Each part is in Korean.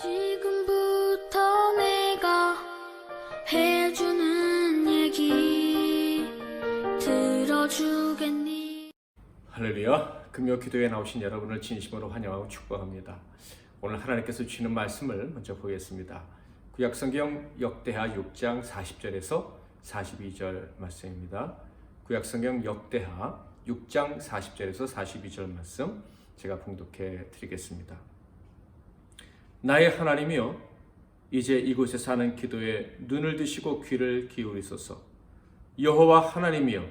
지금부터 내가 해주는 얘기 들어주겠니? 할렐루야. 금요 기도에 나오신 여러분을 진심으로 환영하고 축복합니다. 오늘 하나님께서 주시는 말씀을 먼저 보겠습니다. 구약성경 역대하 6장 40절에서 42절 말씀입니다. 구약성경 역대하 6장 40절에서 42절 말씀 제가 봉독해 드리겠습니다. 나의 하나님이여, 이제 이곳에 사는 기도에 눈을 드시고 귀를 기울이소서. 여호와 하나님이여,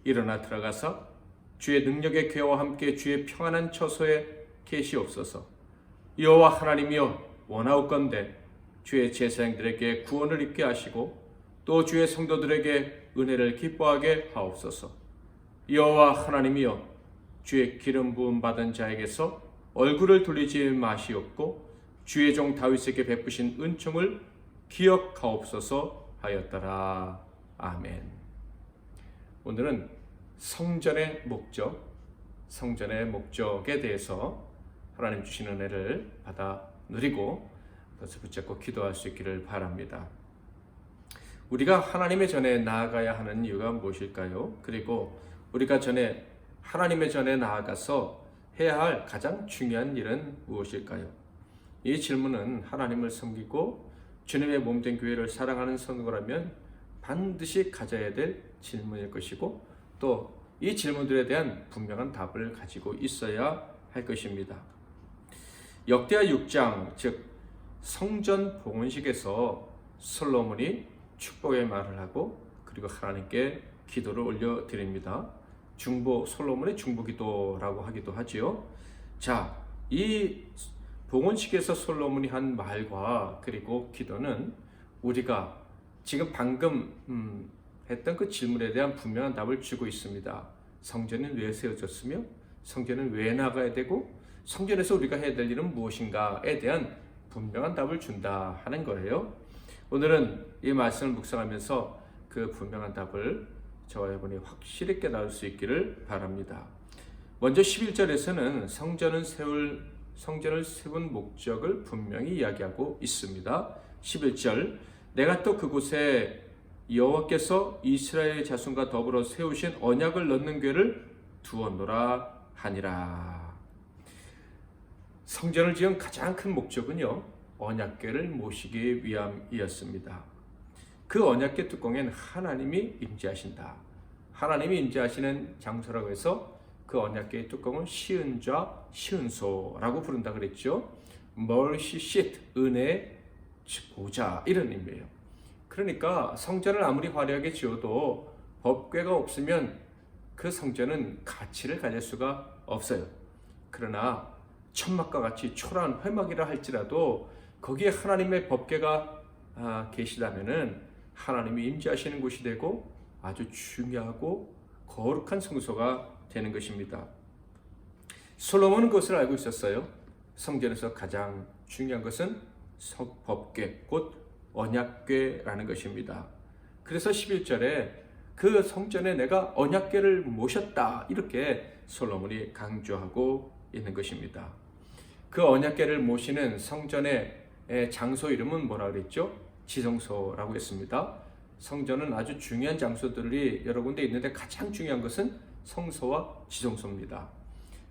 일어나 들어가서 주의 능력의 궤와 함께 주의 평안한 처소에 계시옵소서. 여호와 하나님이여, 원하옵건대 주의 제사장들에게 구원을 입게 하시고 또 주의 성도들에게 은혜를 기뻐하게 하옵소서. 여호와 하나님이여, 주의 기름 부음 받은 자에게서 얼굴을 돌리지 마시옵고 주의 종 다윗에게 베푸신 은총을 기억하옵소서 하였더라. 아멘. 오늘은 성전의 목적에 대해서 하나님 주신 은혜를 받아 누리고 그것을 붙잡고 기도할 수 있기를 바랍니다. 우리가 하나님의 전에 나아가야 하는 이유가 무엇일까요? 그리고 우리가 하나님의 전에 나아가서 해야 할 가장 중요한 일은 무엇일까요? 이 질문은 하나님을 섬기고 주님의 몸된 교회를 사랑하는 성도라면 반드시 가져야 될 질문일 것이고 또 이 질문들에 대한 분명한 답을 가지고 있어야 할 것입니다. 역대하 6장, 즉 성전 봉헌식에서 솔로몬이 축복의 말을 하고 그리고 하나님께 기도를 올려드립니다. 솔로몬의 중보기도라고 하기도 하지요. 자, 이 봉헌식에서 솔로몬이 한 말과 그리고 기도는 우리가 지금 방금 했던 그 질문에 대한 분명한 답을 주고 있습니다. 성전은 왜 세워졌으며 성전은 왜 나가야 되고 성전에서 우리가 해야 될 일은 무엇인가에 대한 분명한 답을 준다 하는 거예요. 오늘은 이 말씀을 묵상하면서 그 분명한 답을 저와 여러분이 확실히 깨달을 수 있기를 바랍니다. 먼저 11절에서는 성전을 세운 목적을 분명히 이야기하고 있습니다. 11절, 내가 또 그곳에 여호와께서 이스라엘 자손과 더불어 세우신 언약을 넣는 궤를 두었노라 하니라. 성전을 지은 가장 큰 목적은요, 언약궤를 모시기 위함이었습니다. 그 언약궤 뚜껑엔 하나님이 임재하신다. 하나님이 임재하시는 장소라고 해서 그 언약궤의 뚜껑은 시은좌, 시은소라고 부른다 그랬죠. mercy seat, 은혜 보좌, 이런 의미예요. 그러니까 성전을 아무리 화려하게 지어도 법궤가 없으면 그 성전은 가치를 가질 수가 없어요. 그러나 천막과 같이 초라한 회막이라 할지라도 거기에 하나님의 법궤가 계시다면은 하나님이 임재하시는 곳이 되고 아주 중요하고 거룩한 성소가 되는 것입니다. 솔로몬은 그것을 알고 있었어요. 성전에서 가장 중요한 것은 법궤, 곧 언약궤라는 것입니다. 그래서 11절에 그 성전에 내가 언약궤를 모셨다, 이렇게 솔로몬이 강조하고 있는 것입니다. 그 언약궤를 모시는 성전의 장소 이름은 뭐라 그랬죠? 지성소라고 했습니다. 성전은 아주 중요한 장소들이 여러 군데 있는데 가장 중요한 것은 성소와 지성소입니다.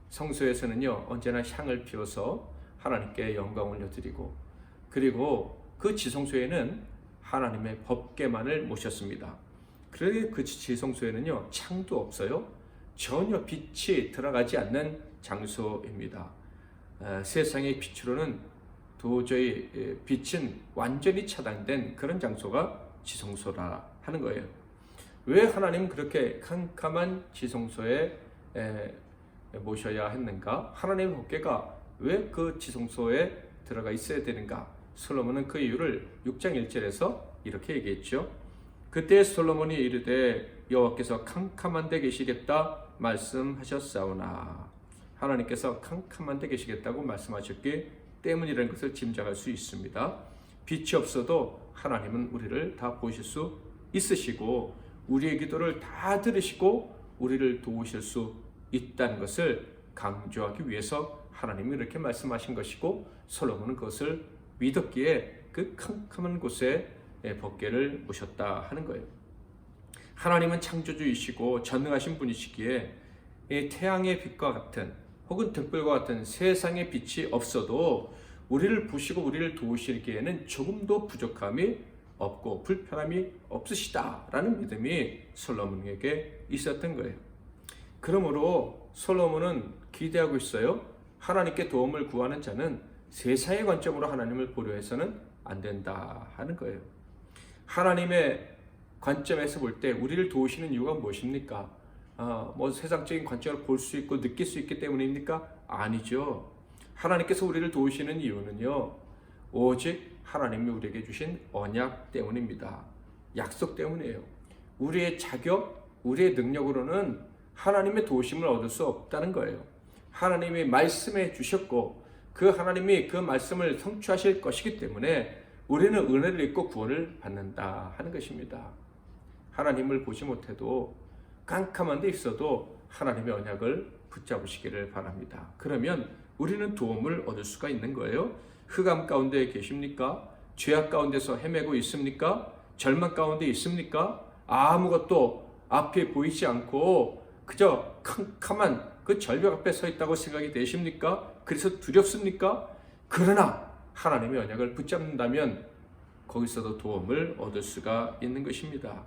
성소에서는요, 언제나 향을 피워서 하나님께 영광 올려드리고 그리고 그 지성소에는 하나님의 법궤만을 모셨습니다. 그런데 그 지성소에는요, 창도 없어요. 전혀 빛이 들어가지 않는 장소입니다. 세상의 빛으로는 도저히 빛은 완전히 차단된 그런 장소가 지성소라 하는 거예요. 왜 하나님은 그렇게 캄캄한 지성소에 모셔야 했는가? 하나님의 법궤가 왜 그 지성소에 들어가 있어야 되는가? 솔로몬은 그 이유를 6장 1절에서 이렇게 얘기했죠. 그때 솔로몬이 이르되 여호와께서 캄캄한 데 계시겠다 말씀하셨사오나, 하나님께서 캄캄한 데 계시겠다고 말씀하셨기 때문이라는 것을 짐작할 수 있습니다. 빛이 없어도 하나님은 우리를 다 보실 수 있으시고 우리의 기도를 다 들으시고 우리를 도우실 수 있다는 것을 강조하기 위해서 하나님이 이렇게 말씀하신 것이고 솔로몬은 그것을 믿었기에 그 캄캄한 곳에 법궤를 모셨다 하는 거예요. 하나님은 창조주이시고 전능하신 분이시기에 이 태양의 빛과 같은 혹은 등불과 같은 세상의 빛이 없어도 우리를 보시고 우리를 도우시기에는 조금도 부족함이 없고 불편함이 없으시다라는 믿음이 솔로몬에게 있었던 거예요. 그러므로 솔로몬은 기대하고 있어요. 하나님께 도움을 구하는 자는 세상의 관점으로 하나님을 보려 해서는 안 된다 하는 거예요. 하나님의 관점에서 볼 때 우리를 도우시는 이유가 무엇입니까? 뭐 세상적인 관점을 볼 수 있고 느낄 수 있기 때문입니까? 아니죠. 하나님께서 우리를 도우시는 이유는요, 오직 하나님이 우리에게 주신 언약 때문입니다. 약속 때문이에요. 우리의 자격, 우리의 능력으로는 하나님의 도우심을 얻을 수 없다는 거예요. 하나님이 말씀해 주셨고 그 하나님이 그 말씀을 성취하실 것이기 때문에 우리는 은혜를 입고 구원을 받는다 하는 것입니다. 하나님을 보지 못해도 깜깜한 데 있어도 하나님의 언약을 붙잡으시기를 바랍니다. 그러면 우리는 도움을 얻을 수가 있는 거예요. 흑암 가운데 계십니까? 죄악 가운데서 헤매고 있습니까? 절망 가운데 있습니까? 아무것도 앞에 보이지 않고 그저 캄캄한 그 절벽 앞에 서 있다고 생각이 되십니까? 그래서 두렵습니까? 그러나 하나님의 언약을 붙잡는다면 거기서도 도움을 얻을 수가 있는 것입니다.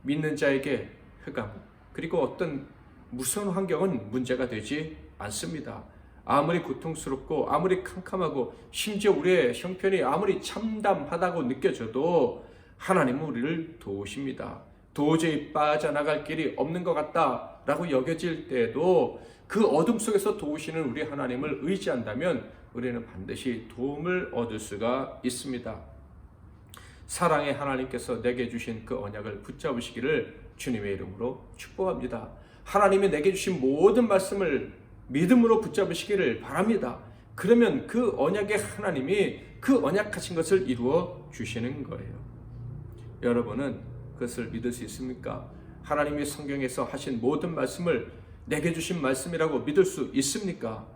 믿는 자에게 흑암 그리고 어떤 무서운 환경은 문제가 되지 않습니다. 아무리 고통스럽고 아무리 캄캄하고 심지어 우리의 형편이 아무리 참담하다고 느껴져도 하나님은 우리를 도우십니다. 도저히 빠져나갈 길이 없는 것 같다라고 여겨질 때에도 그 어둠 속에서 도우시는 우리 하나님을 의지한다면 우리는 반드시 도움을 얻을 수가 있습니다. 사랑의 하나님께서 내게 주신 그 언약을 붙잡으시기를 주님의 이름으로 축복합니다. 하나님이 내게 주신 모든 말씀을 믿음으로 붙잡으시기를 바랍니다. 그러면 그 언약의 하나님이 그 언약하신 것을 이루어 주시는 거예요. 여러분은 그것을 믿을 수 있습니까? 하나님이 성경에서 하신 모든 말씀을 내게 주신 말씀이라고 믿을 수 있습니까?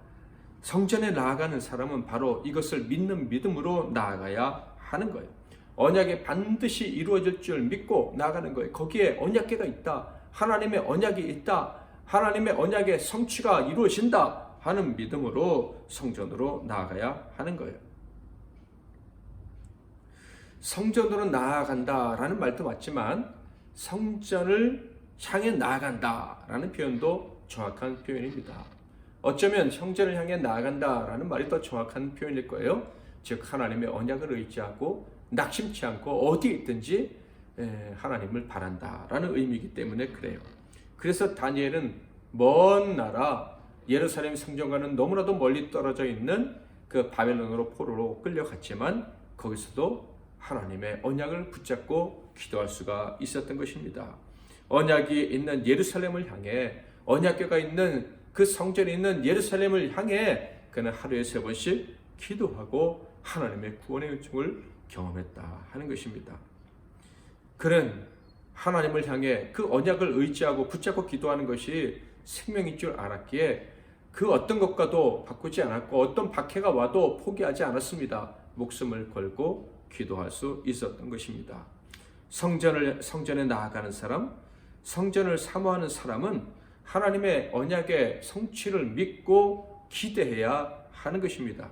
성전에 나아가는 사람은 바로 이것을 믿는 믿음으로 나아가야 하는 거예요. 언약이 반드시 이루어질 줄 믿고 나아가는 거예요. 거기에 언약궤가 있다. 하나님의 언약이 있다. 하나님의 언약의 성취가 이루어진다 하는 믿음으로 성전으로 나아가야 하는 거예요. 성전으로 나아간다라는 말도 맞지만 성전을 향해 나아간다라는 표현도 정확한 표현입니다. 어쩌면 성전을 향해 나아간다라는 말이 더 정확한 표현일 거예요. 즉 하나님의 언약을 의지하고 낙심치 않고 어디에 있든지 하나님을 바란다라는 의미이기 때문에 그래요. 그래서 다니엘은 먼 나라 예루살렘 성전과는 너무나도 멀리 떨어져 있는 그 바벨론으로 포로로 끌려갔지만 거기서도 하나님의 언약을 붙잡고 기도할 수가 있었던 것입니다. 언약이 있는 예루살렘을 향해 언약궤가 있는 그 성전이 있는 예루살렘을 향해 그는 하루에 3번씩 기도하고 하나님의 구원의 은총을 경험했다 하는 것입니다. 그는 하나님을 향해 그 언약을 의지하고 붙잡고 기도하는 것이 생명인 줄 알았기에 그 어떤 것과도 바꾸지 않았고 어떤 박해가 와도 포기하지 않았습니다. 목숨을 걸고 기도할 수 있었던 것입니다. 성전에 나아가는 사람, 성전을 사모하는 사람은 하나님의 언약의 성취를 믿고 기대해야 하는 것입니다.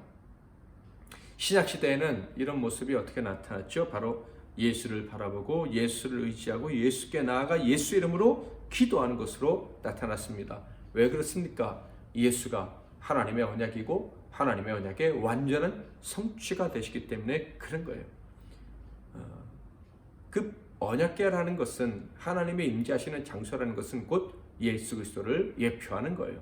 신약시대에는 이런 모습이 어떻게 나타났죠? 바로 예수를 바라보고 예수를 의지하고 예수께 나아가 예수 이름으로 기도하는 것으로 나타났습니다. 왜 그렇습니까? 예수가 하나님의 언약이고 하나님의 언약의 완전한 성취가 되시기 때문에 그런 거예요. 그 언약궤라는 것은 하나님의 임재하시는 장소라는 것은 곧 예수 그리스도를 예표하는 거예요.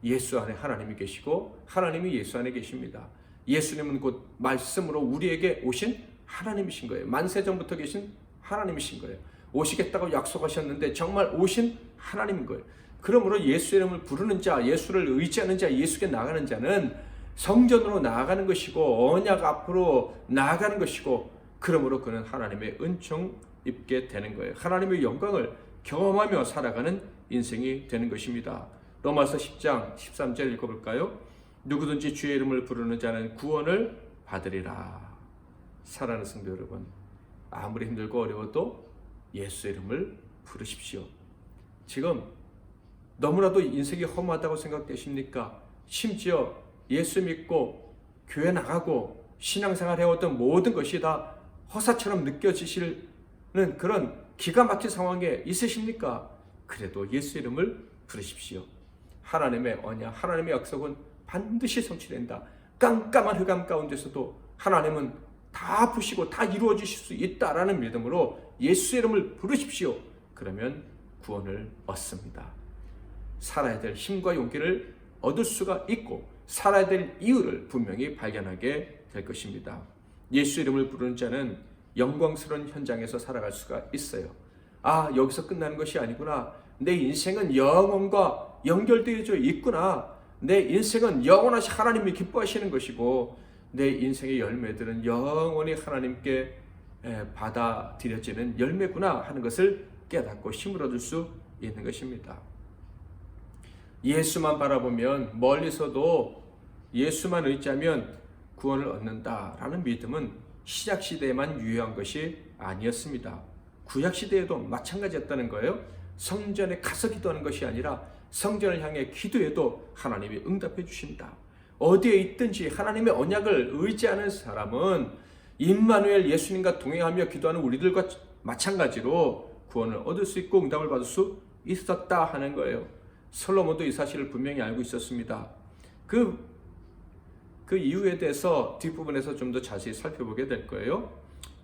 예수 안에 하나님이 계시고 하나님이 예수 안에 계십니다. 예수님은 곧 말씀으로 우리에게 오신 하나님이신 거예요. 만세전부터 계신 하나님이신 거예요. 오시겠다고 약속하셨는데 정말 오신 하나님인 거예요. 그러므로 예수 이름을 부르는 자, 예수를 의지하는 자, 예수께 나가는 자는 성전으로 나아가는 것이고 언약 앞으로 나아가는 것이고 그러므로 그는 하나님의 은총 입게 되는 거예요. 하나님의 영광을 경험하며 살아가는 인생이 되는 것입니다. 로마서 10장 13절 읽어볼까요? 누구든지 주의 이름을 부르는 자는 구원을 받으리라. 사랑하는 성도 여러분, 아무리 힘들고 어려워도 예수 이름을 부르십시오. 지금 너무나도 인생이 허무하다고 생각되십니까? 심지어 예수 믿고 교회 나가고 신앙생활 해왔던 모든 것이 다 허사처럼 느껴지시는 그런 기가 막힌 상황에 있으십니까? 그래도 예수 이름을 부르십시오. 하나님의 언약, 하나님의 약속은 반드시 성취된다. 깜깜한 흑암 가운데서도 하나님은 다 푸시고 다 이루어 주실 수 있다라는 믿음으로 예수 이름을 부르십시오. 그러면 구원을 얻습니다. 살아야 될 힘과 용기를 얻을 수가 있고 살아야 될 이유를 분명히 발견하게 될 것입니다. 예수 이름을 부르는 자는 영광스러운 현장에서 살아갈 수가 있어요. 아, 여기서 끝나는 것이 아니구나. 내 인생은 영원과 연결되어져 있구나. 내 인생은 영원하신 하나님이 기뻐하시는 것이고 내 인생의 열매들은 영원히 하나님께 받아들여지는 열매구나 하는 것을 깨닫고 힘을 얻을 수 있는 것입니다. 예수만 바라보면 멀리서도 예수만 의지하면 구원을 얻는다라는 믿음은 신약시대에만 유효한 것이 아니었습니다. 구약시대에도 마찬가지였다는 거예요. 성전에 가서 기도하는 것이 아니라 성전을 향해 기도해도 하나님이 응답해 주신다. 어디에 있든지 하나님의 언약을 의지하는 사람은 임마누엘 예수님과 동행하며 기도하는 우리들과 마찬가지로 구원을 얻을 수 있고 응답을 받을 수 있었다 하는 거예요. 솔로몬도 이 사실을 분명히 알고 있었습니다. 그 이유에 대해서 뒷부분에서 좀 더 자세히 살펴보게 될 거예요.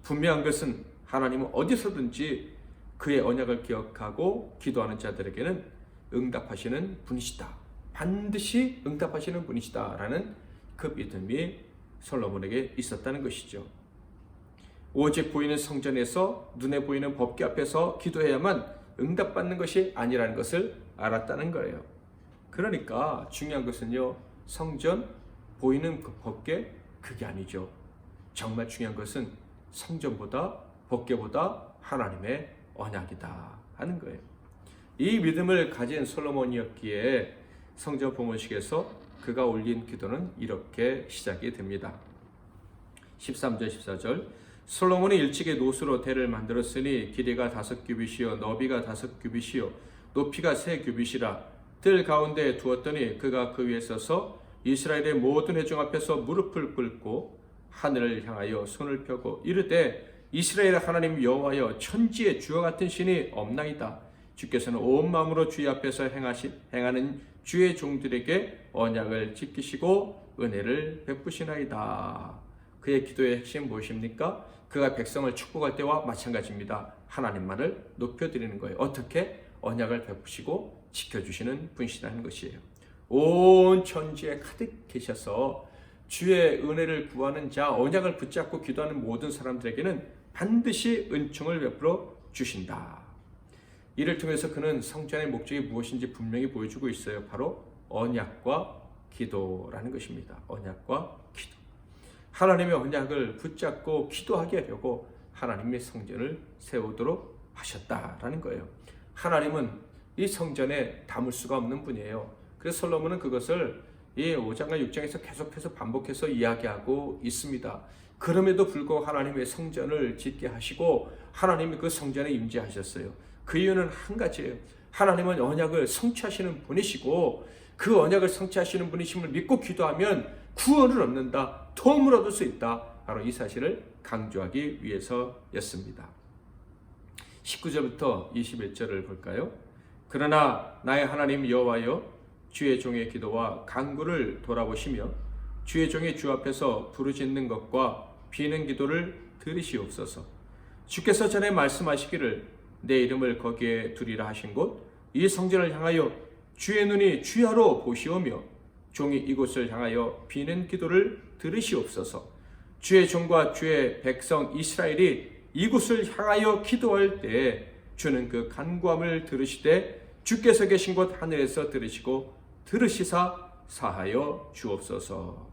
분명한 것은 하나님은 어디서든지 그의 언약을 기억하고 기도하는 자들에게는 응답하시는 분이시다. 반드시 응답하시는 분이시다 라는 그 믿음이 솔로몬에게 있었다는 것이죠. 오직 보이는 성전에서 눈에 보이는 법궤 앞에서 기도해야만 응답받는 것이 아니라는 것을 알았다는 거예요. 그러니까 중요한 것은요, 성전, 보이는 그 법궤, 그게 아니죠. 정말 중요한 것은 성전보다 법궤보다 하나님의 언약이다 하는 거예요. 이 믿음을 가진 솔로몬이었기에 성전 봉헌식에서 그가 올린 기도는 이렇게 시작이 됩니다. 13절 14절 솔로몬이 일찍이 노수로 대를 만들었으니 길이가 5규빗이요 너비가 5규빗이요 높이가 3규빗이라 들 가운데에 두었더니 그가 그 위에 서서 이스라엘의 모든 회중 앞에서 무릎을 꿇고 하늘을 향하여 손을 펴고 이르되 이스라엘 하나님 여호와여 천지의 주와 같은 신이 없나이다. 주께서는 온 마음으로 주의 앞에서 행하는 주의 종들에게 언약을 지키시고 은혜를 베푸시나이다. 그의 기도의 핵심 무엇입니까? 그가 백성을 축복할 때와 마찬가지입니다. 하나님만을 높여드리는 거예요. 어떻게? 언약을 베푸시고 지켜주시는 분이시라는 것이에요. 온 천지에 가득 계셔서 주의 은혜를 구하는 자, 언약을 붙잡고 기도하는 모든 사람들에게는 반드시 은총을 베풀어 주신다. 이를 통해서 그는 성전의 목적이 무엇인지 분명히 보여주고 있어요. 바로 언약과 기도라는 것입니다. 언약과 기도. 하나님의 언약을 붙잡고 기도하게 하려고 하나님의 성전을 세우도록 하셨다라는 거예요. 하나님은 이 성전에 담을 수가 없는 분이에요. 그래서 솔로몬은 그것을 이 5장과 6장에서 계속해서 반복해서 이야기하고 있습니다. 그럼에도 불구하고 하나님의 성전을 짓게 하시고 하나님이 그 성전에 임재하셨어요. 그 이유는 한 가지예요. 하나님은 언약을 성취하시는 분이시고 그 언약을 성취하시는 분이심을 믿고 기도하면 구원을 얻는다. 도움을 얻을 수 있다. 바로 이 사실을 강조하기 위해서였습니다. 19절부터 21절을 볼까요? 그러나 나의 하나님 여호와여 주의 종의 기도와 간구를 돌아보시며 주의 종의 주 앞에서 부르짖는 것과 비는 기도를 들으시옵소서. 주께서 전에 말씀하시기를 내 이름을 거기에 두리라 하신 곳 이 성전을 향하여 주의 눈이 주야로 보시오며 종이 이곳을 향하여 비는 기도를 들으시옵소서. 주의 종과 주의 백성 이스라엘이 이곳을 향하여 기도할 때 주는 그 간구함을 들으시되 주께서 계신 곳 하늘에서 들으시고 들으시사 사하여 주옵소서.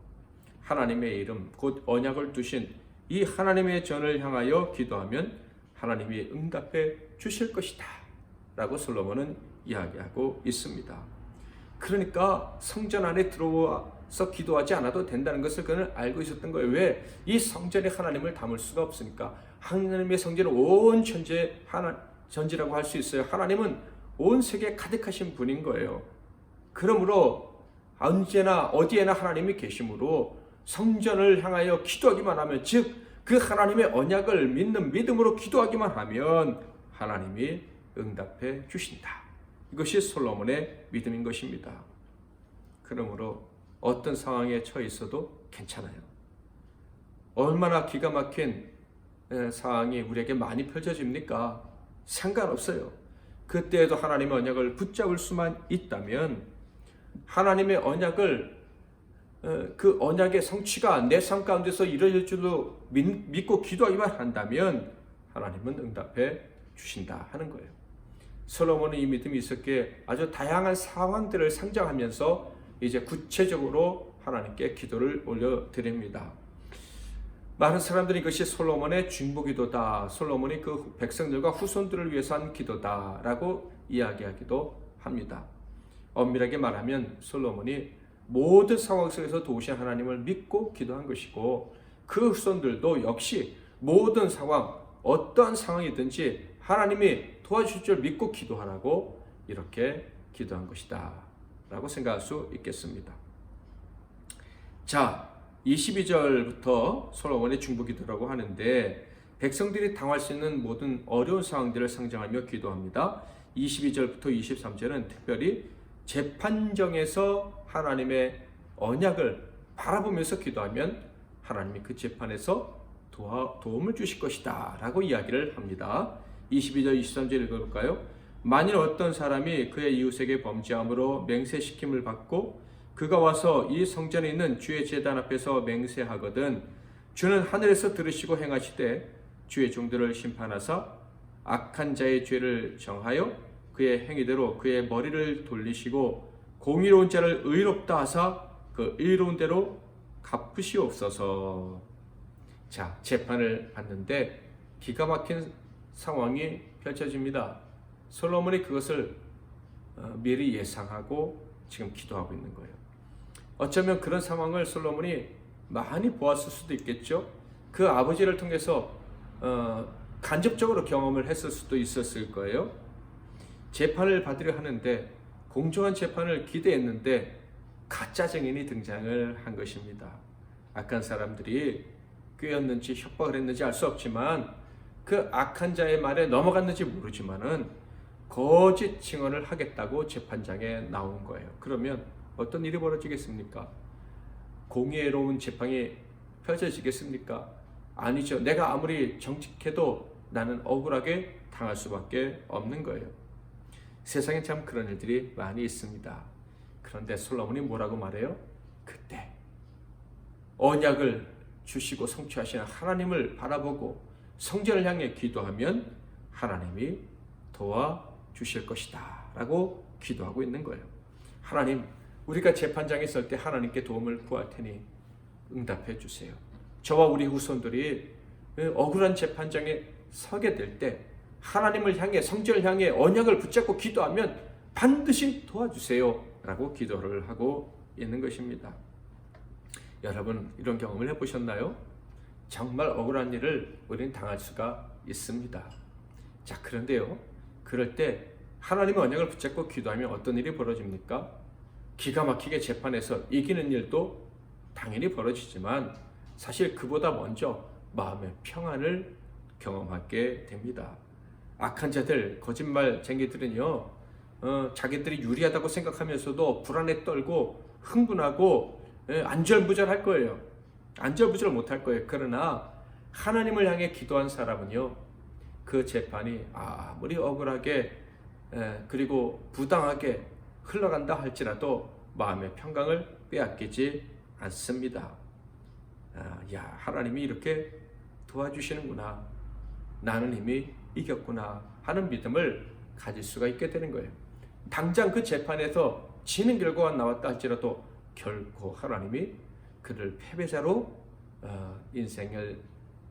하나님의 이름 곧 언약을 두신 이 하나님의 전을 향하여 기도하면 하나님이 응답해 주실 것이다 라고 솔로몬은 이야기하고 있습니다. 그러니까 성전 안에 들어와 따라서 기도하지 않아도 된다는 것을 그는 알고 있었던 거예요. 왜? 이 성전에 하나님을 담을 수가 없으니까. 하나님의 성전은 온 전지라고 할 수 있어요. 하나님은 온 세계에 가득하신 분인 거예요. 그러므로 언제나 어디에나 하나님이 계시므로 성전을 향하여 기도하기만 하면, 즉 그 하나님의 언약을 믿는 믿음으로 기도하기만 하면 하나님이 응답해 주신다. 이것이 솔로몬의 믿음인 것입니다. 그러므로 어떤 상황에 처해 있어도 괜찮아요. 얼마나 기가 막힌 상황이 우리에게 많이 펼쳐집니까? 상관없어요. 그때에도 하나님의 언약을 붙잡을 수만 있다면, 하나님의 언약을 그 언약의 성취가 내 삶 가운데서 이루어질 줄로 믿고 기도하기만 한다면 하나님은 응답해 주신다 하는 거예요. 솔로몬은 이 믿음이 있었기에 아주 다양한 상황들을 상정하면서 이제 구체적으로 하나님께 기도를 올려드립니다. 많은 사람들이 이것이 솔로몬의 중보기도다, 솔로몬이 그 백성들과 후손들을 위해서 한 기도다라고 이야기하기도 합니다. 엄밀하게 말하면 솔로몬이 모든 상황 속에서 도우신 하나님을 믿고 기도한 것이고, 그 후손들도 역시 모든 상황, 어떠한 상황이든지 하나님이 도와주실 줄 믿고 기도하라고 이렇게 기도한 것이다 라고 생각할 수 있겠습니다. 자, 22절부터 솔로몬의 중보기도라고 하는데, 백성들이 당할 수 있는 모든 어려운 상황들을 상정하며 기도합니다. 22절부터 23절은 특별히 재판정에서 하나님의 언약을 바라보면서 기도하면 하나님이 그 재판에서 도움을 주실 것이다 라고 이야기를 합니다. 22절 23절 읽어볼까요? 만일 어떤 사람이 그의 이웃에게 범죄함으로 맹세시킴을 받고 그가 와서 이 성전에 있는 주의 제단 앞에서 맹세하거든 주는 하늘에서 들으시고 행하시되 주의 종들을 심판하사 악한 자의 죄를 정하여 그의 행위대로 그의 머리를 돌리시고 공의로운 자를 의롭다 하사 그 의로운 대로 갚으시옵소서. 자, 재판을 받는데 기가 막힌 상황이 펼쳐집니다. 솔로몬이 그것을 미리 예상하고 지금 기도하고 있는 거예요. 어쩌면 그런 상황을 솔로몬이 많이 보았을 수도 있겠죠. 그 아버지를 통해서 간접적으로 경험을 했을 수도 있었을 거예요. 재판을 받으려 하는데, 공정한 재판을 기대했는데 가짜 증인이 등장을 한 것입니다. 악한 사람들이 꾀였는지 협박을 했는지 알 수 없지만 그 악한 자의 말에 넘어갔는지 모르지만은 거짓 증언을 하겠다고 재판장에 나온 거예요. 그러면 어떤 일이 벌어지겠습니까? 공의로운 재판이 펼쳐지겠습니까? 아니죠. 내가 아무리 정직해도 나는 억울하게 당할 수밖에 없는 거예요. 세상에 참 그런 일들이 많이 있습니다. 그런데 솔로몬이 뭐라고 말해요? 그때 언약을 주시고 성취하시는 하나님을 바라보고 성전을 향해 기도하면 하나님이 도와주실 것이다 라고 기도하고 있는 거예요. 하나님, 우리가 재판장에 설 때 하나님께 도움을 구할 테니 응답해 주세요. 저와 우리 후손들이 억울한 재판장에 서게 될 때 하나님을 향해, 성전을 향해 언약을 붙잡고 기도하면 반드시 도와주세요 라고 기도를 하고 있는 것입니다. 여러분, 이런 경험을 해보셨나요? 정말 억울한 일을 우리는 당할 수가 있습니다. 자, 그런데요, 그럴 때 하나님의 언약을 붙잡고 기도하면 어떤 일이 벌어집니까? 기가 막히게 재판에서 이기는 일도 당연히 벌어지지만 사실 그보다 먼저 마음의 평안을 경험하게 됩니다. 악한 자들, 거짓말쟁이들은요, 자기들이 유리하다고 생각하면서도 불안에 떨고 흥분하고 안절부절할 거예요. 안절부절 못할 거예요. 그러나 하나님을 향해 기도한 사람은요, 그 재판이 아무리 억울하게 그리고 부당하게 흘러간다 할지라도 마음의 평강을 빼앗기지 않습니다. 야, 하나님이 이렇게 도와주시는구나, 나는 이미 이겼구나 하는 믿음을 가질 수가 있게 되는 거예요. 당장 그 재판에서 지는 결과가 나왔다 할지라도 결코 하나님이 그를 패배자로 인생을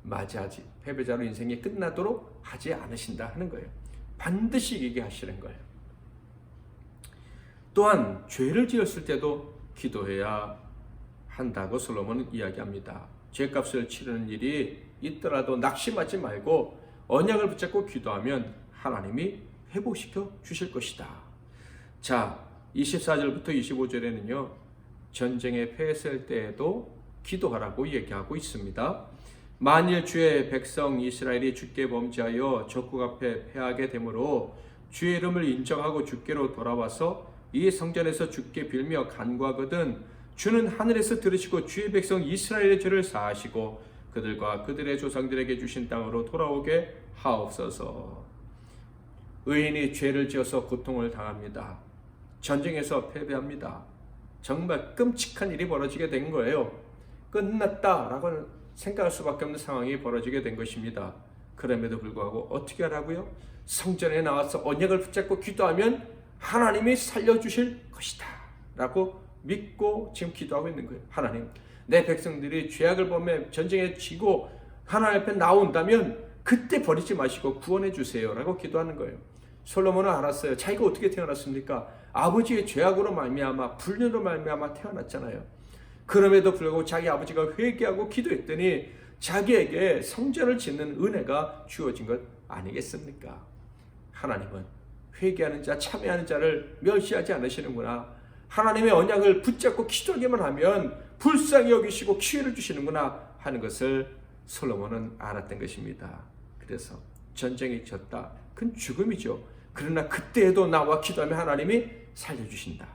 맞이하지, 패배자로 인생이 끝나도록 하지 않으신다 하는 거예요. 반드시 이기게 하시는 거예요. 또한 죄를 지었을 때도 기도해야 한다고 솔로몬은 이야기합니다. 죄값을 치르는 일이 있더라도 낙심하지 말고 언약을 붙잡고 기도하면 하나님이 회복시켜 주실 것이다. 자, 24절부터 25절에는요. 전쟁에 패했을 때에도 기도하라고 얘기하고 있습니다. 만일 주의 백성 이스라엘이 주께 범죄하여 적국 앞에 패하게 되므로 주의 이름을 인정하고 주께로 돌아와서 이 성전에서 주께 빌며 간구하거든 주는 하늘에서 들으시고 주의 백성 이스라엘의 죄를 사하시고 그들과 그들의 조상들에게 주신 땅으로 돌아오게 하옵소서. 의인이 죄를 지어서 고통을 당합니다. 전쟁에서 패배합니다. 정말 끔찍한 일이 벌어지게 된 거예요. 끝났다라고 생각할 수밖에 없는 상황이 벌어지게 된 것입니다. 그럼에도 불구하고 어떻게 하라고요? 성전에 나와서 언약을 붙잡고 기도하면 하나님이 살려주실 것이다 라고 믿고 지금 기도하고 있는 거예요. 하나님, 내 백성들이 죄악을 범해 전쟁에 지고 하나님 앞에 나온다면 그때 버리지 마시고 구원해 주세요 라고 기도하는 거예요. 솔로몬은 알았어요. 자기가 어떻게 태어났습니까? 아버지의 죄악으로 말미암아 불륜으로 말미암아 태어났잖아요. 그럼에도 불구하고 자기 아버지가 회개하고 기도했더니 자기에게 성전을 짓는 은혜가 주어진 것 아니겠습니까? 하나님은 회개하는 자, 참회하는 자를 멸시하지 않으시는구나. 하나님의 언약을 붙잡고 기도하기만 하면 불쌍히 여기시고 기회를 주시는구나 하는 것을 솔로몬은 알았던 것입니다. 그래서 전쟁이 졌다. 그건 죽음이죠. 그러나 그때에도 나와 기도하면 하나님이 살려주신다.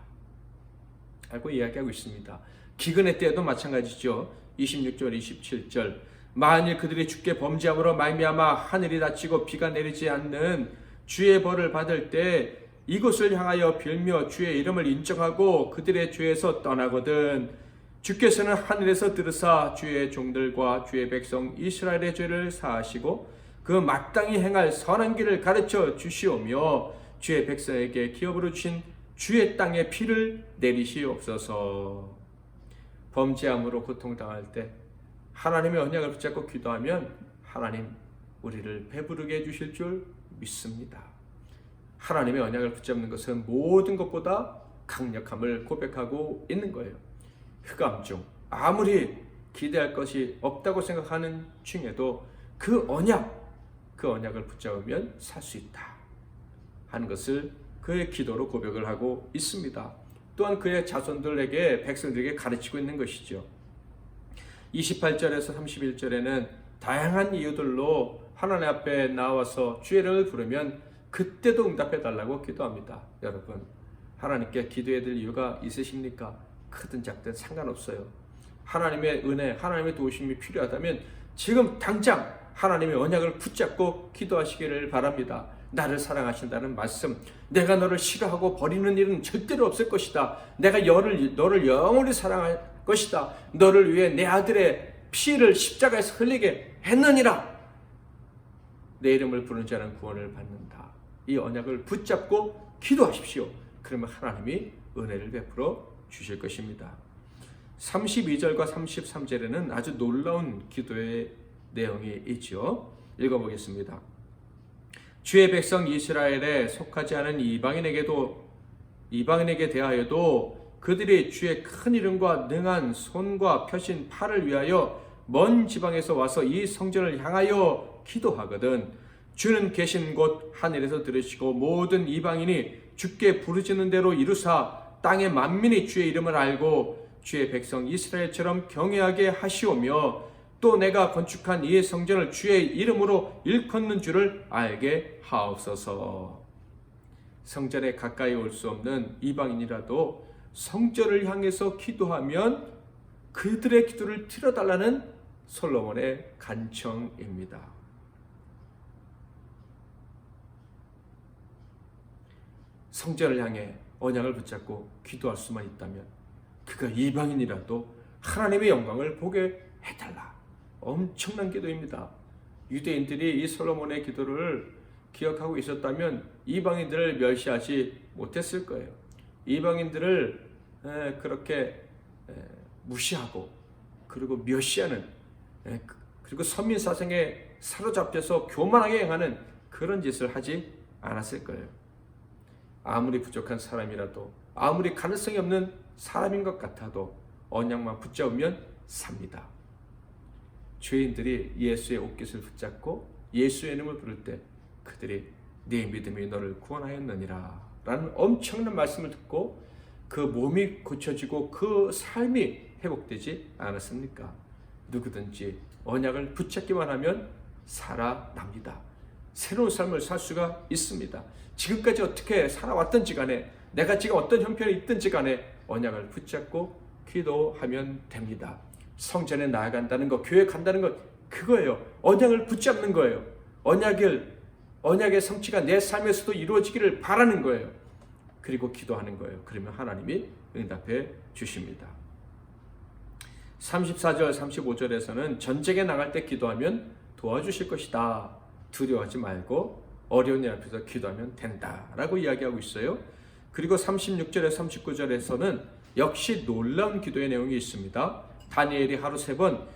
알고 이야기하고 있습니다. 기근의 때에도 마찬가지죠. 26절, 27절. 만일 그들이 주께 범죄함으로 말미암아 하늘이 닫히고 비가 내리지 않는 주의 벌을 받을 때 이곳을 향하여 빌며 주의 이름을 인정하고 그들의 죄에서 떠나거든 주께서는 하늘에서 들으사 주의 종들과 주의 백성 이스라엘의 죄를 사하시고 그 마땅히 행할 선한 길을 가르쳐 주시오며 주의 백성에게 기업으로 주신 주의 땅에 피를 내리시옵소서. 범죄함으로 고통당할 때 하나님의 언약을 붙잡고 기도하면 하나님 우리를 배부르게 해주실 줄 믿습니다. 하나님의 언약을 붙잡는 것은 모든 것보다 강력함을 고백하고 있는 거예요. 흑암 중 아무리 기대할 것이 없다고 생각하는 중에도 그 언약을 붙잡으면 살 수 있다 하는 것을 그의 기도로 고백을 하고 있습니다. 또한 그의 자손들에게 백성들에게 가르치고 있는 것이죠. 28절에서 31절에는 다양한 이유들로 하나님 앞에 나와서 주의 이름을 부르면 그때도 응답해 달라고 기도합니다. 여러분, 하나님께 기도해야 될 이유가 있으십니까? 크든 작든 상관없어요. 하나님의 은혜, 하나님의 도우심이 필요하다면 지금 당장 하나님의 언약을 붙잡고 기도하시기를 바랍니다. 나를 사랑하신다는 말씀, 내가 너를 싫어하고 버리는 일은 절대로 없을 것이다. 내가 너를 영원히 사랑할 것이다. 너를 위해 내 아들의 피를 십자가에서 흘리게 했느니라. 내 이름을 부르는 자는 구원을 받는다. 이 언약을 붙잡고 기도하십시오. 그러면 하나님이 은혜를 베풀어 주실 것입니다. 32절과 33절에는 아주 놀라운 기도의 내용이 있죠. 읽어보겠습니다. 주의 백성 이스라엘에 속하지 않은 이방인에게 대하여도 그들이 주의 큰 이름과 능한 손과 펴신 팔을 위하여 먼 지방에서 와서 이 성전을 향하여 기도하거든 주는 계신 곳 하늘에서 들으시고 모든 이방인이 주께 부르짖는 대로 이루사 땅의 만민이 주의 이름을 알고 주의 백성 이스라엘처럼 경외하게 하시오며 또 내가 건축한 이 성전을 주의 이름으로 일컫는 줄을 알게 하옵소서. 성전에 가까이 올 수 없는 이방인이라도 성전을 향해서 기도하면 그들의 기도를 들어달라는 솔로몬의 간청입니다. 성전을 향해 언약을 붙잡고 기도할 수만 있다면 그가 이방인이라도 하나님의 영광을 보게 해달라. 엄청난 기도입니다. 유대인들이 이 솔로몬의 기도를 기억하고 있었다면 이방인들을 멸시하지 못했을 거예요. 이방인들을 그렇게 무시하고 그리고 멸시하는 그리고 선민 사상에 사로잡혀서 교만하게 행하는 그런 짓을 하지 않았을 거예요. 아무리 부족한 사람이라도 아무리 가능성이 없는 사람인 것 같아도 언약만 붙잡으면 삽니다. 죄인들이 예수의 옷깃을 붙잡고 예수의 이름을 부를 때 그들이 네 믿음이 너를 구원하였느니라 라는 엄청난 말씀을 듣고 그 몸이 고쳐지고 그 삶이 회복되지 않았습니까? 누구든지 언약을 붙잡기만 하면 살아납니다. 새로운 삶을 살 수가 있습니다. 지금까지 어떻게 살아왔든지 간에 내가 지금 어떤 형편에 있든지 간에 언약을 붙잡고 기도하면 됩니다. 성전에 나아간다는 것, 교회 간다는 것, 그거예요. 언약을 붙잡는 거예요. 언약의 성취가 내 삶에서도 이루어지기를 바라는 거예요. 그리고 기도하는 거예요. 그러면 하나님이 응답해 주십니다. 34절, 35절에서는 전쟁에 나갈 때 기도하면 도와주실 것이다. 두려워하지 말고 어려운 일 앞에서 기도하면 된다라고 이야기하고 있어요. 그리고 36절에 39절에서는 역시 놀라운 기도의 내용이 있습니다. 다니엘이 하루 3번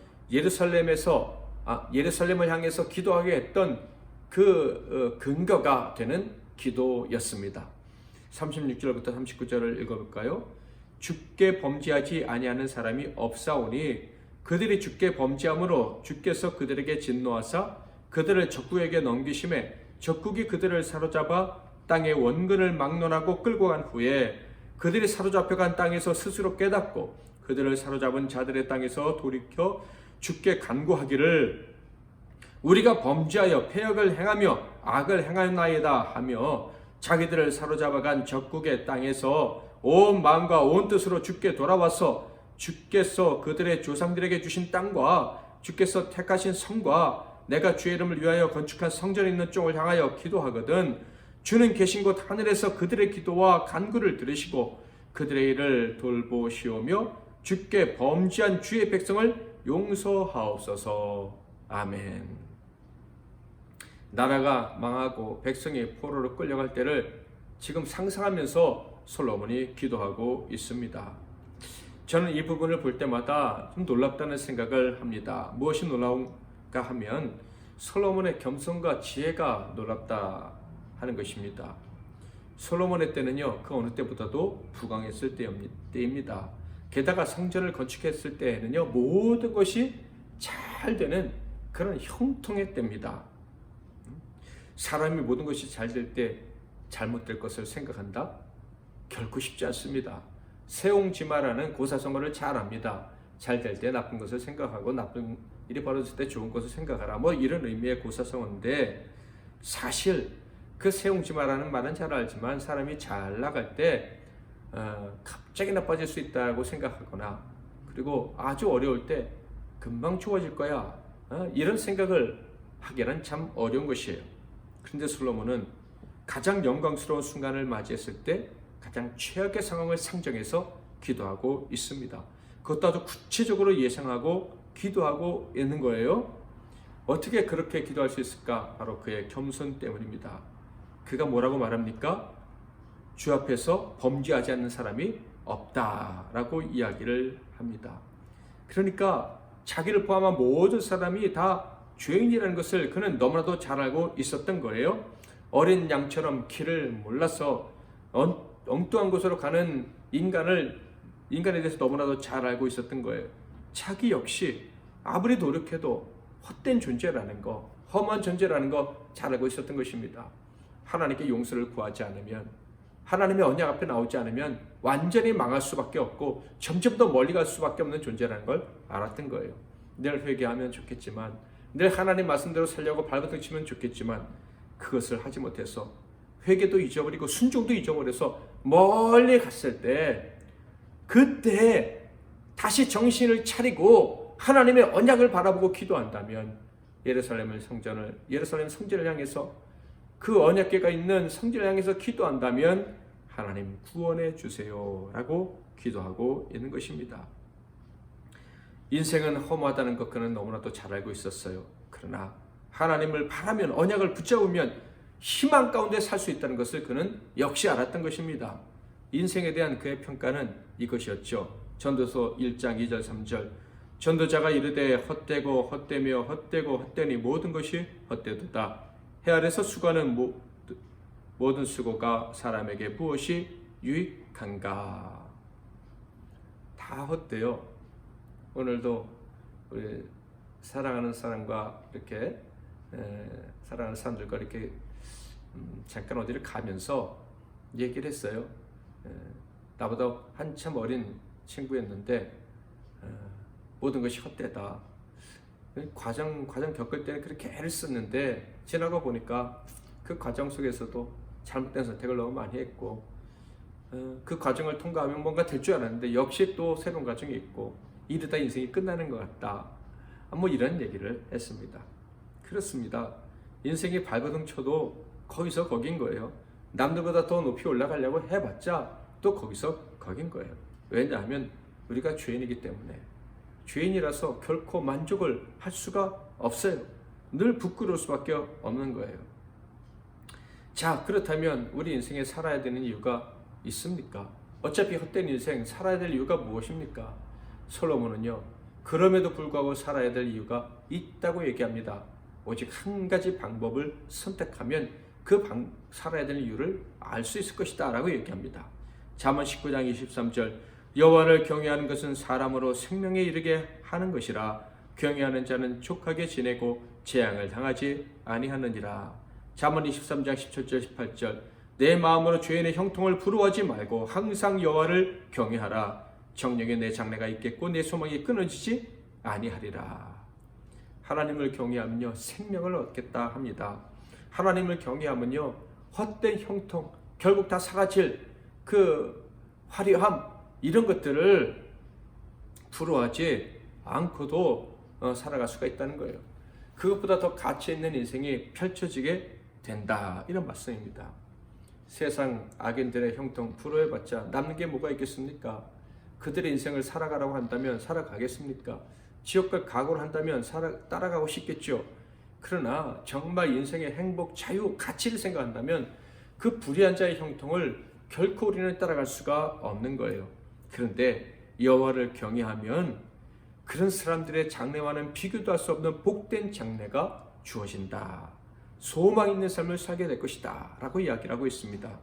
예루살렘을 향해서 기도하게 했던 그 근거가 되는 기도였습니다. 36절부터 39절을 읽어볼까요? 주께 범죄하지 아니하는 사람이 없사오니 그들이 주께 범죄함으로 주께서 그들에게 진노하사 그들을 적국에게 넘기심에 적국이 그들을 사로잡아 땅의 원근을 막론하고 끌고 간 후에 그들이 사로잡혀간 땅에서 스스로 깨닫고 그들을 사로잡은 자들의 땅에서 돌이켜 주께 간구하기를 우리가 범죄하여 패역을 행하며 악을 행하였나이다 하며 자기들을 사로잡아간 적국의 땅에서 온 마음과 온 뜻으로 주께 돌아와서 주께서 그들의 조상들에게 주신 땅과 주께서 택하신 성과 내가 주의 이름을 위하여 건축한 성전에 있는 쪽을 향하여 기도하거든 주는 계신 곳 하늘에서 그들의 기도와 간구를 들으시고 그들의 일을 돌보시오며 주께 범죄한 주의 백성을 용서하옵소서. 아멘. 나라가 망하고 백성이 포로로 끌려갈 때를 지금 상상하면서 솔로몬이 기도하고 있습니다. 저는 이 부분을 볼 때마다 좀 놀랍다는 생각을 합니다. 무엇이 놀라운가 하면 솔로몬의 겸손과 지혜가 놀랍다 하는 것입니다. 솔로몬의 때는요, 그 어느 때보다도 부강했을 때입니다. 게다가 성전을 건축했을 때에는요, 모든 것이 잘 되는 그런 형통의 때입니다. 사람이 모든 것이 잘 될 때 잘못될 것을 생각한다? 결코 쉽지 않습니다. 세옹지마라는 고사성어를 잘 압니다. 잘 될 때 나쁜 것을 생각하고 나쁜 일이 벌어질 때 좋은 것을 생각하라. 뭐 이런 의미의 고사성어인데 사실 그 세옹지마라는 말은 잘 알지만 사람이 잘 나갈 때 갑자기 나빠질 수 있다고 생각하거나 그리고 아주 어려울 때 금방 좋아질 거야 이런 생각을 하기는 참 어려운 것이에요. 그런데 솔로몬은 가장 영광스러운 순간을 맞이했을 때 가장 최악의 상황을 상정해서 기도하고 있습니다. 그것도 아주 구체적으로 예상하고 기도하고 있는 거예요. 어떻게 그렇게 기도할 수 있을까? 바로 그의 겸손 때문입니다. 그가 뭐라고 말합니까? 주 앞에서 범죄하지 않는 사람이 없다라고 이야기를 합니다. 그러니까 자기를 포함한 모든 사람이 다 죄인이라는 것을 그는 너무나도 잘 알고 있었던 거예요. 어린 양처럼 길을 몰라서 엉뚱한 곳으로 가는 인간에 대해서 너무나도 잘 알고 있었던 거예요. 자기 역시 아무리 노력해도 헛된 존재라는 거, 험한 존재라는 거 잘 알고 있었던 것입니다. 하나님께 용서를 구하지 않으면, 하나님의 언약 앞에 나오지 않으면 완전히 망할 수밖에 없고 점점 더 멀리 갈 수밖에 없는 존재라는 걸 알았던 거예요. 늘 회개하면 좋겠지만, 늘 하나님 말씀대로 살려고 발버둥 치면 좋겠지만 그것을 하지 못해서 회개도 잊어버리고 순종도 잊어버려서 멀리 갔을 때 그때 다시 정신을 차리고 하나님의 언약을 바라보고 기도한다면 예루살렘 성전을 향해서 그 언약궤가 있는 성전을 향해서 기도한다면 하나님 구원해 주세요 라고 기도하고 있는 것입니다. 인생은 허무하다는 것 그는 너무나도 잘 알고 있었어요. 그러나 하나님을 바라면 언약을 붙잡으면 희망 가운데 살 수 있다는 것을 그는 역시 알았던 것입니다. 인생에 대한 그의 평가는 이것이었죠. 전도서 1장 2절 3절 전도자가 이르되 헛되고 헛되며 헛되고 헛되니 모든 것이 헛되도다. 해 아래서 수고하는 모든 수고가 사람에게 무엇이 유익한가. 다 다 헛되요. 오늘도 우리 사랑하는 사람과 이렇게 사랑하는 사람들과 이렇게 잠깐 어디를 가면서 얘기를 했어요. 나보다 한참 어린 친구였는데 모든 것이 헛되다. 과정 겪을 때는 그렇게 애를 썼는데 지나가 보니까 그 과정 속에서도 잘못된 선택을 너무 많이 했고 그 과정을 통과하면 뭔가 될 줄 알았는데 역시 또 새로운 과정이 있고 이러다 인생이 끝나는 것 같다. 뭐 이런 얘기를 했습니다. 그렇습니다. 인생이 발버둥 쳐도 거기서 거긴 거예요. 남들보다 더 높이 올라가려고 해봤자 또 거기서 거긴 거예요. 왜냐하면 우리가 죄인이기 때문에. 죄인이라서 결코 만족을 할 수가 없어요. 늘 부끄러울 수밖에 없는 거예요. 자, 그렇다면 우리 인생에 살아야 되는 이유가 있습니까? 어차피 헛된 인생 살아야 될 이유가 무엇입니까? 솔로몬은요, 그럼에도 불구하고 살아야 될 이유가 있다고 얘기합니다. 오직 한 가지 방법을 선택하면 살아야 될 이유를 알 수 있을 것이다 라고 얘기합니다. 잠언 19장 23절 여호와를 경외하는 것은 사람으로 생명에 이르게 하는 것이라 경외하는 자는 족하게 지내고 재앙을 당하지 아니하느니라. 잠언 23장 17절 18절 내 마음으로 죄인의 형통을 부러워하지 말고 항상 여호와를 경외하라. 정령에 내 장래가 있겠고 내 소망이 끊어지지 아니하리라. 하나님을 경외하면요 생명을 얻겠다 합니다. 하나님을 경외하면요 헛된 형통 결국 다 사라질 그 화려함 이런 것들을 부러워하지 않고도 살아갈 수가 있다는 거예요. 그것보다 더 가치 있는 인생이 펼쳐지게 된다 이런 말씀입니다. 세상 악인들의 형통 부러워해봤자 남는 게 뭐가 있겠습니까? 그들의 인생을 살아가라고 한다면 살아가겠습니까? 지옥갈 각오를 한다면 따라가고 싶겠죠. 그러나 정말 인생의 행복, 자유, 가치를 생각한다면 그 불의한 자의 형통을 결코 우리는 따라갈 수가 없는 거예요. 그런데 여호와를 경외하면 그런 사람들의 장래와는 비교도 할 수 없는 복된 장래가 주어진다. 소망 있는 삶을 살게 될 것이다 라고 이야기를 하고 있습니다.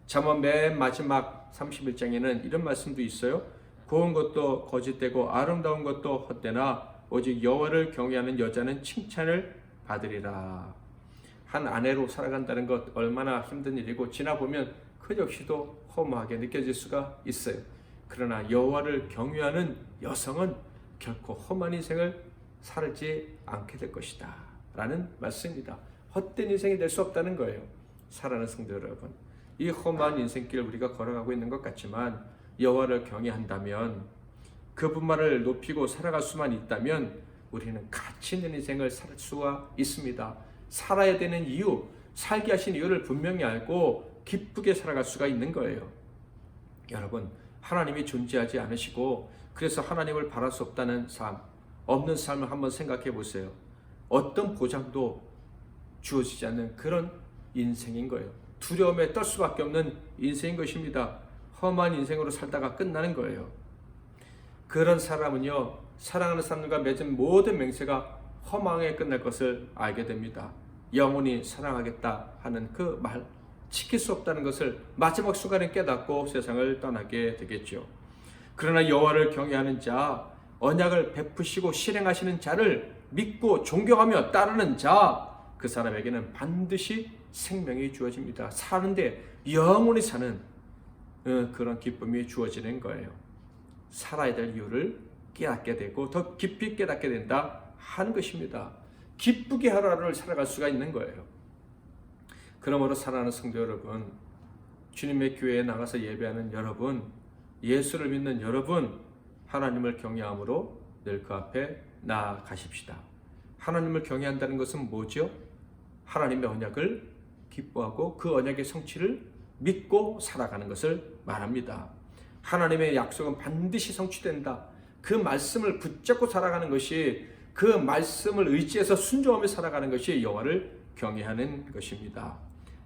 잠언 맨 마지막 31장에는 이런 말씀도 있어요. 고운 것도 거짓되고 아름다운 것도 헛되나 오직 여호와를 경외하는 여자는 칭찬을 받으리라. 한 아내로 살아간다는 것 얼마나 힘든 일이고 지나보면 그 역시도 허무하게 느껴질 수가 있어요. 그러나 여호와를 경외하는 여성은 결코 험한 인생을 살지 않게 될 것이다 라는 말씀입니다. 헛된 인생이 될 수 없다는 거예요. 사랑하는 성도 여러분, 이 험한 인생길을 우리가 걸어가고 있는 것 같지만 여호와를 경외한다면 그분만을 높이고 살아갈 수만 있다면 우리는 가치 있는 인생을 살 수가 있습니다. 살아야 되는 이유, 살게 하신 이유를 분명히 알고 기쁘게 살아갈 수가 있는 거예요. 여러분, 하나님이 존재하지 않으시고 그래서 하나님을 바랄 수 없다는 삶, 없는 삶을 한번 생각해 보세요. 어떤 보장도 주어지지 않는 그런 인생인 거예요. 두려움에 떨 수밖에 없는 인생인 것입니다. 험한 인생으로 살다가 끝나는 거예요. 그런 사람은요, 사랑하는 사람들과 맺은 모든 맹세가 허망에 끝날 것을 알게 됩니다. 영원히 사랑하겠다 하는 그 말, 지킬 수 없다는 것을 마지막 순간에 깨닫고 세상을 떠나게 되겠죠. 그러나 여호와를 경외하는 자, 언약을 베푸시고 실행하시는 자를 믿고 존경하며 따르는 자, 그 사람에게는 반드시 생명이 주어집니다. 사는데 영원히 사는 그런 기쁨이 주어지는 거예요. 살아야 될 이유를 깨닫게 되고 더 깊이 깨닫게 된다 하는 것입니다. 기쁘게 하루하루를 살아갈 수가 있는 거예요. 그러므로 사랑하는 성도 여러분, 주님의 교회에 나가서 예배하는 여러분, 예수를 믿는 여러분, 하나님을 경외함으로 늘 그 앞에 나아가십시다. 하나님을 경외한다는 것은 뭐죠? 하나님의 언약을 기뻐하고 그 언약의 성취를 믿고 살아가는 것을 말합니다. 하나님의 약속은 반드시 성취된다. 그 말씀을 붙잡고 살아가는 것이, 그 말씀을 의지해서 순종하며 살아가는 것이 여호와를 경외하는 것입니다.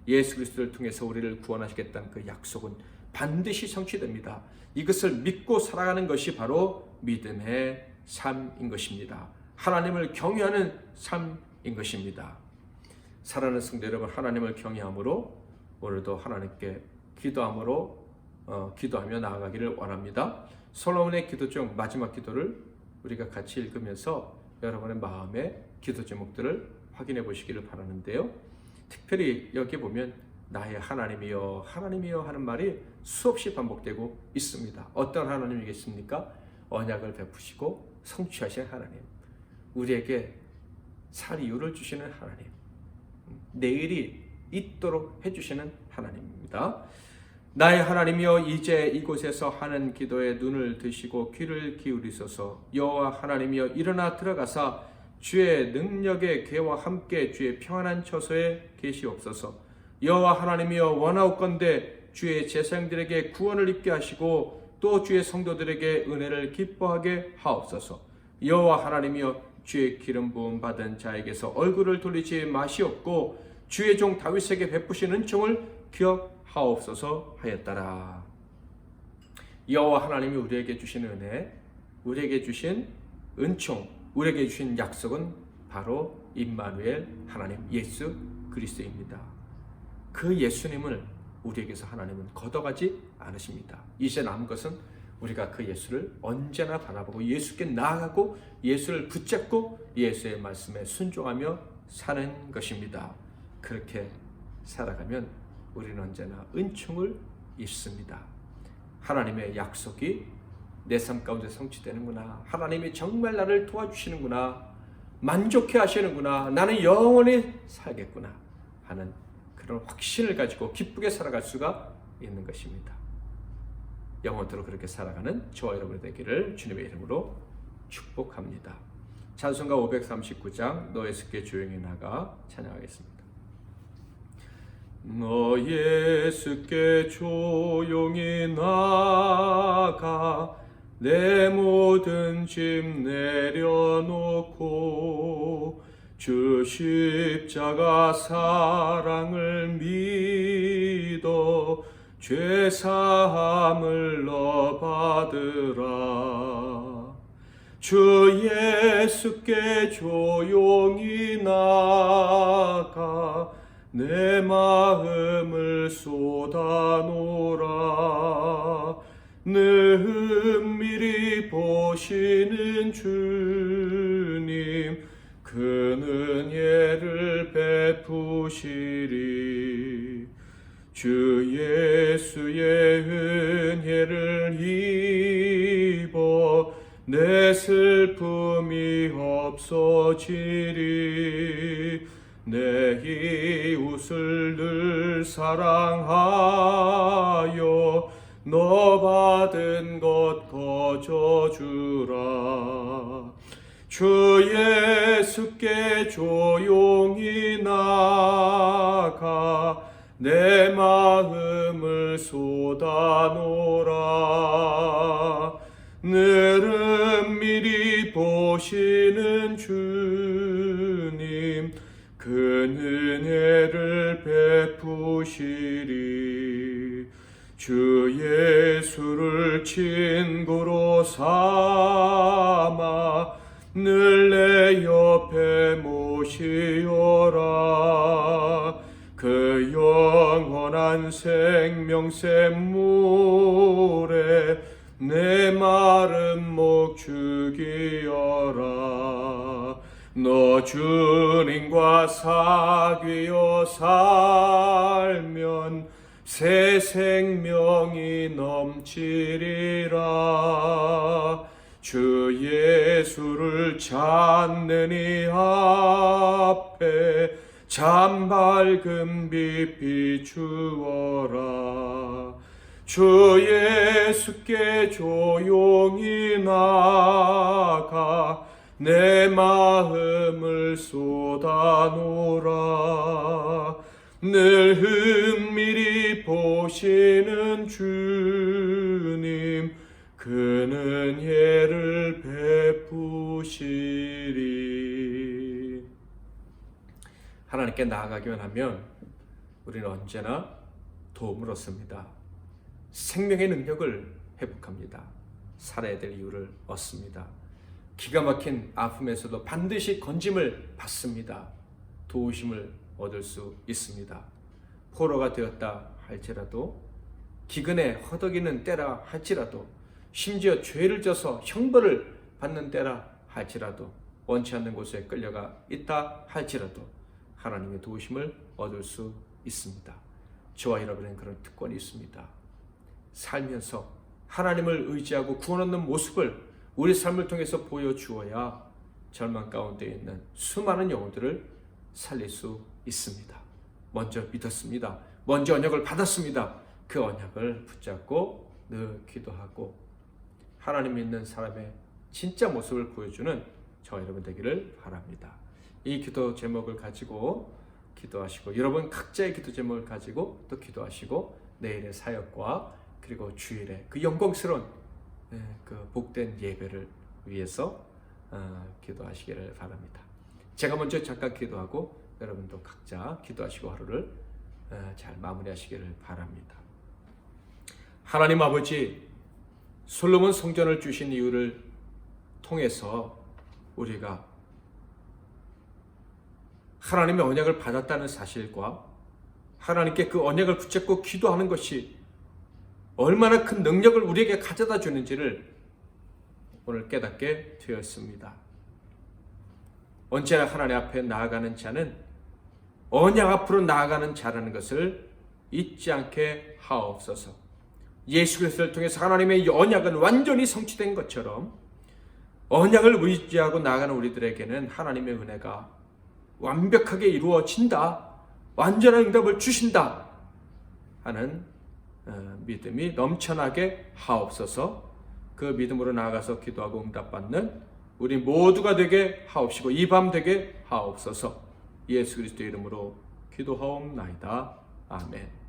예수 그리스도를 통해서 우리를 구원하시겠다는 그 약속은 반드시 성취됩니다. 이것을 믿고 살아가는 것이 바로 믿음의 삶인 것입니다. 하나님을 경외하는 삶인 것입니다. 사랑하는 성도 여러분, 하나님을 경외함으로 오늘도 하나님께 기도하며 나아가기를 원합니다. 솔로몬의 기도 중 마지막 기도를 우리가 같이 읽으면서 여러분의 마음의 기도 제목들을 확인해 보시기를 바라는데요. 특별히 여기 보면 나의 하나님이여 하나님이여 하는 말이 수없이 반복되고 있습니다. 어떤 하나님이겠습니까? 언약을 베푸시고 성취하신 하나님, 우리에게 살 이유를 주시는 하나님, 내일이 있도록 해주시는 하나님입니다. 나의 하나님이여 이제 이곳에서 하는 기도에 눈을 드시고 귀를 기울이소서. 여호와 하나님이여 일어나 들어가사 주의 능력의 괴와 함께 주의 평안한 처소에 계시옵소서. 여호와 하나님이여 원하옵건대 주의 제사장들에게 구원을 입게 하시고 또 주의 성도들에게 은혜를 기뻐하게 하옵소서. 여호와 하나님이여 주의 기름 부음 받은 자에게서 얼굴을 돌리지 마시옵고 주의 종 다윗에게 베푸신 은총을 기억하옵소서 하였더라. 여호와 하나님이 우리에게 주신 은혜, 우리에게 주신 은총, 우리에게 주신 약속은 바로 임마누엘 하나님 예수 그리스도입니다. 그 예수님을 우리에게서 하나님은 걷어가지 않으십니다. 이제 남은 것은 우리가 그 예수를 언제나 바라보고 예수께 나아가고 예수를 붙잡고 예수의 말씀에 순종하며 사는 것입니다. 그렇게 살아가면 우리는 언제나 은총을 입습니다. 하나님의 약속이 내 삶 가운데 성취되는구나. 하나님이 정말 나를 도와주시는구나. 만족해 하시는구나. 나는 영원히 살겠구나 하는 그런 확신을 가지고 기쁘게 살아갈 수가 있는 것입니다. 영원토록 그렇게 살아가는 저와 여러분이 되기를 주님의 이름으로 축복합니다. 찬송가 539장 너 예수께 조용히 나가 찬양하겠습니다. 너 예수께 조용히 나가 내 모든 짐 내려놓고 주 십자가 사랑을 믿어 죄 사함을 너 받으라. 주 예수께 조용히 나가 내 마음을 쏟아놓으라. 늘 은밀히 보시는 주님 그는 은혜를 베푸시리. 주 예수의 은혜를 입어 내 슬픔이 없어지리. 내 이웃을 늘 사랑하여 너 받은 것 거저주라. 주 예수께 조용히 나가 내 마음을 쏟아놓으라. 늘 은밀히 보시는 주님 그 은혜를 베푸시리. 주 예수를 친구로 삼아 늘 내 옆에 모시어라. 그 영원한 생명샘물에 내 마른 목 죽이어라. 너 주님과 사귀어 살면 새 생명이 넘치리라. 주 예수를 찾는 이 앞에 참 밝은 빛 비추어라. 주 예수께 조용히 나가 내 마음을 쏟아놓으라. 늘 은밀히 보시는 주님 그는 은혜를 베푸시리. 하나님께 나아가기만 하면 우리는 언제나 도움을 얻습니다. 생명의 능력을 회복합니다. 살아야 될 이유를 얻습니다. 기가 막힌 아픔에서도 반드시 건짐을 받습니다. 도우심을 얻을 수 있습니다. 포로가 되었다 할지라도 기근에 허덕이는 때라 할지라도 심지어 죄를 져서 형벌을 받는 때라 할지라도 원치 않는 곳에 끌려가 있다 할지라도 하나님의 도우심을 얻을 수 있습니다. 저와 여러분은 그런 특권이 있습니다. 살면서 하나님을 의지하고 구원 얻는 모습을 우리 삶을 통해서 보여주어야 절망 가운데 있는 수많은 영혼들을 살릴 수 있습니다. 먼저 믿었습니다. 먼저 언약을 받았습니다. 그 언약을 붙잡고 늘 기도하고 하나님 믿는 사람의 진짜 모습을 보여주는 저와 여러분 되기를 바랍니다. 이 기도 제목을 가지고 기도하시고 여러분 각자의 기도 제목을 가지고 또 기도하시고 내일의 사역과 그리고 주일에 그 영광스러운 그 복된 예배를 위해서 기도하시기를 바랍니다. 제가 먼저 잠깐 기도하고 여러분도 각자 기도하시고 하루를 잘 마무리하시기를 바랍니다. 하나님 아버지, 솔로몬 성전을 주신 이유를 통해서 우리가 하나님의 언약을 받았다는 사실과 하나님께 그 언약을 붙잡고 기도하는 것이 얼마나 큰 능력을 우리에게 가져다 주는지를 오늘 깨닫게 되었습니다. 언제나 하나님 앞에 나아가는 자는 언약 앞으로 나아가는 자라는 것을 잊지 않게 하옵소서. 예수 그리스도를 통해서 하나님의 언약은 완전히 성취된 것처럼 언약을 의지하고 나아가는 우리들에게는 하나님의 은혜가 완벽하게 이루어진다, 완전한 응답을 주신다 하는 믿음이 넘쳐나게 하옵소서. 그 믿음으로 나아가서 기도하고 응답받는 우리 모두가 되게 하옵시고 이 밤 되게 하옵소서. 예수 그리스도의 이름으로 기도하옵나이다. 아멘.